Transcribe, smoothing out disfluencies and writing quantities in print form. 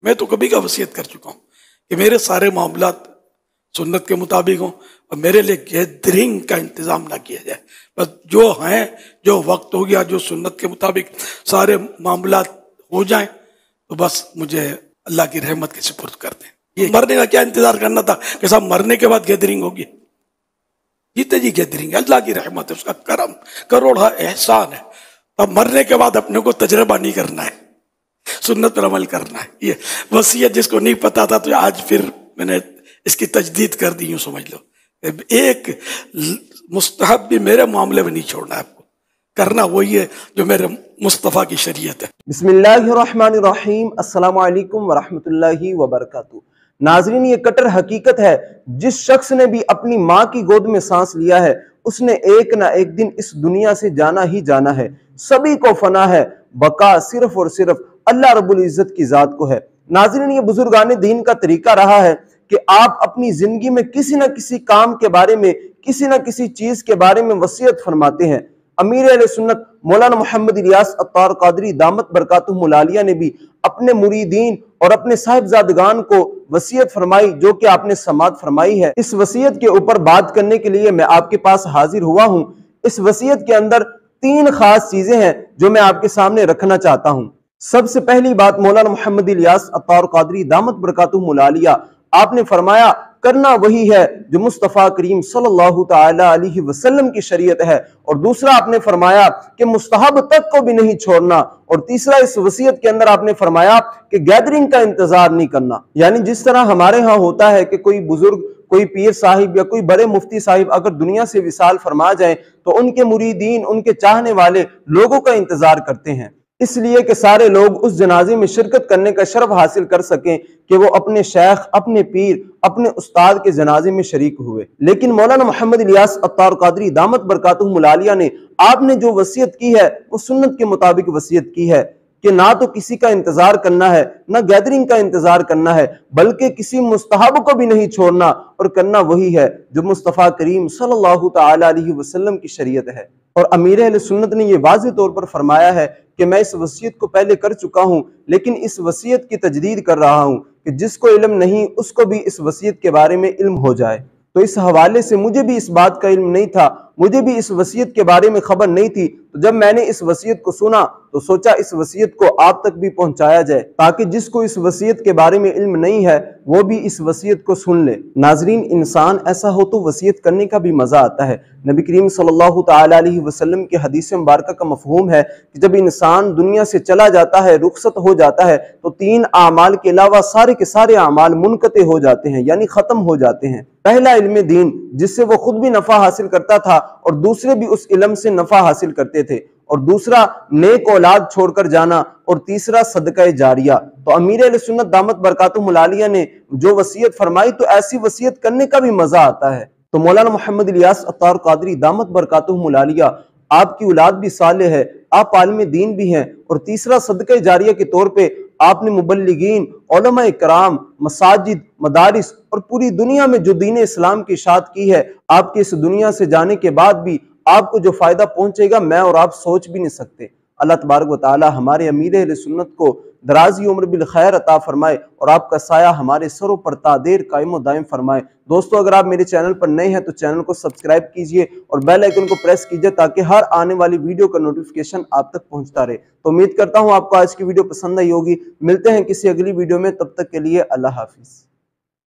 میں تو کبھی کا وصیت کر چکا ہوں کہ میرے سارے معاملات سنت کے مطابق ہوں اور میرے لیے گیدرنگ کا انتظام نہ کیا جائے. بس جو ہیں، جو وقت ہو گیا، جو سنت کے مطابق سارے معاملات ہو جائیں تو بس مجھے اللہ کی رحمت کے سپرد کر دیں. یہ مرنے کا کیا انتظار کرنا تھا کہ صاحب مرنے کے بعد گیدرنگ ہوگی؟ جیتے جی گیدرنگ ہے، اللہ کی رحمت ہے، اس کا کرم کروڑا احسان ہے. اب مرنے کے بعد اپنے کو تجربہ نہیں کرنا ہے، سنت پر عمل کرنا ہے. یہ وصیت جس کو نہیں پتا تھا تو آج پھر میں نے اس کی تجدید کر دی. یوں سمجھ لو ایک مستحب بھی میرے معاملے میں نہیں چھوڑنا ہے، آپ کو کرنا وہی ہے جو میرے مصطفیٰ کی شریعت ہے. بسم اللہ الرحمن الرحیم. السلام علیکم ورحمۃ اللہ وبرکاتہ. ناظرین، یہ کٹر حقیقت ہے، جس شخص نے بھی اپنی ماں کی گود میں سانس لیا ہے اس نے ایک نہ ایک دن اس دنیا سے جانا ہی جانا ہے. سبھی کو فنا ہے، بقا صرف اور صرف اللہ رب العزت کی ذات کو ہے. ناظرین، یہ بزرگان دین کا طریقہ رہا ہے کہ آپ اپنی زندگی میں کسی نہ کسی کام کے بارے میں، کسی نہ کسی چیز کے بارے میں وصیت فرماتے ہیں. امیر اہل سنت مولانا محمد الیاس عطار قادری دامت برکاتہم العالیہ نے بھی اپنے مریدین اور اپنے صاحبزادگان کو وصیت فرمائی، جو کہ آپ نے سماعت فرمائی ہے. اس وصیت کے اوپر بات کرنے کے لیے میں آپ کے پاس حاضر ہوا ہوں. اس وصیت کے اندر 3 خاص چیزیں ہیں جو میں آپ کے سامنے رکھنا چاہتا ہوں. سب سے پہلی بات، مولانا محمد الیاس عطار قادری دامت برکاتہم العالیہ آپ نے فرمایا کرنا وہی ہے جو مصطفیٰ کریم صلی اللہ تعالی علیہ وسلم کی شریعت ہے. اور دوسرا آپ نے فرمایا کہ مستحب تک کو بھی نہیں چھوڑنا. اور تیسرا اس وصیت کے اندر آپ نے فرمایا کہ گیدرنگ کا انتظار نہیں کرنا. یعنی جس طرح ہمارے ہاں ہوتا ہے کہ کوئی بزرگ، کوئی پیر صاحب یا کوئی بڑے مفتی صاحب اگر دنیا سے وصال فرما جائیں تو ان کے مریدین، ان کے چاہنے والے لوگوں کا انتظار کرتے ہیں، اس لیے کہ سارے لوگ اس جنازے میں شرکت کرنے کا شرف حاصل کر سکیں کہ وہ اپنے شیخ، اپنے پیر، اپنے استاد کے جنازے میں شریک ہوئے. لیکن مولانا محمد الیاس عطار قادری دامت برکاتہم العالیہ نے، آپ نے جو وصیت کی ہے وہ سنت کے مطابق وصیت کی ہے کہ نہ تو کسی کا انتظار کرنا ہے، نہ گیدرنگ کا انتظار کرنا ہے، بلکہ کسی مستحب کو بھی نہیں چھوڑنا، اور کرنا وہی ہے جو مصطفیٰ کریم صلی اللہ تعالی علیہ وسلم کی شریعت ہے. اور امیر اہل سنت نے یہ واضح طور پر فرمایا ہے کہ میں اس وصیت کو پہلے کر چکا ہوں، لیکن اس وصیت کی تجدید کر رہا ہوں کہ جس کو علم نہیں اس کو بھی اس وصیت کے بارے میں علم ہو جائے. تو اس حوالے سے مجھے بھی اس بات کا علم نہیں تھا، مجھے بھی اس وصیت کے بارے میں خبر نہیں تھی. تو جب میں نے اس وصیت کو سنا تو سوچا اس وصیت کو آپ تک بھی پہنچایا جائے تاکہ جس کو اس وصیت کے بارے میں علم نہیں ہے وہ بھی اس وصیت کو سن لے. ناظرین، انسان ایسا ہو تو وصیت کرنے کا بھی مزہ آتا ہے. نبی کریم صلی اللہ تعالی علیہ وسلم کی حدیث مبارکہ کا مفہوم ہے کہ جب انسان دنیا سے چلا جاتا ہے، رخصت ہو جاتا ہے، تو 3 اعمال کے علاوہ سارے کے سارے اعمال منقطع ہو جاتے ہیں، یعنی ختم ہو جاتے ہیں. پہلا علم دین، جس سے وہ خود بھی نفع حاصل کرتا تھا اور دوسرے بھی اس علم سے نفع حاصل کرتے تھے. اور دوسرا نیک اولاد چھوڑ کر جانا. اور تیسرا صدقہ جاریہ. تو امیر اہل سنت دامت برکاتہم العالیہ نے جو وصیت فرمائی تو ایسی وصیت کرنے کا بھی مزہ آتا ہے. تو مولانا محمد الیاس عطار قادری دامت برکاتہم العالیہ، آپ کی اولاد بھی صالح ہے، آپ عالم دین بھی ہیں. اور تیسرا صدقہ جاریہ کے طور پہ آپ نے مبلغین، علماء کرام، مساجد، مدارس اور پوری دنیا میں جو دین اسلام کی اشاعت کی ہے، آپ کے اس دنیا سے جانے کے بعد بھی آپ کو جو فائدہ پہنچے گا میں اور آپ سوچ بھی نہیں سکتے. اللہ تبارک و تعالی ہمارے امیر اہل سنت کو درازی عمر بالخیر عطا فرمائے اور آپ کا سایہ ہمارے سروں پر تا دیر قائم و دائم فرمائے. دوستو، اگر آپ میرے چینل پر نئے ہیں تو چینل کو سبسکرائب کیجئے اور بیل آئیکن کو پریس کیجئے تاکہ ہر آنے والی ویڈیو کا نوٹیفیکیشن آپ تک پہنچتا رہے. تو امید کرتا ہوں آپ کو آج کی ویڈیو پسند آئی ہوگی. ملتے ہیں کسی اگلی ویڈیو میں، تب تک کے لیے اللہ حافظ.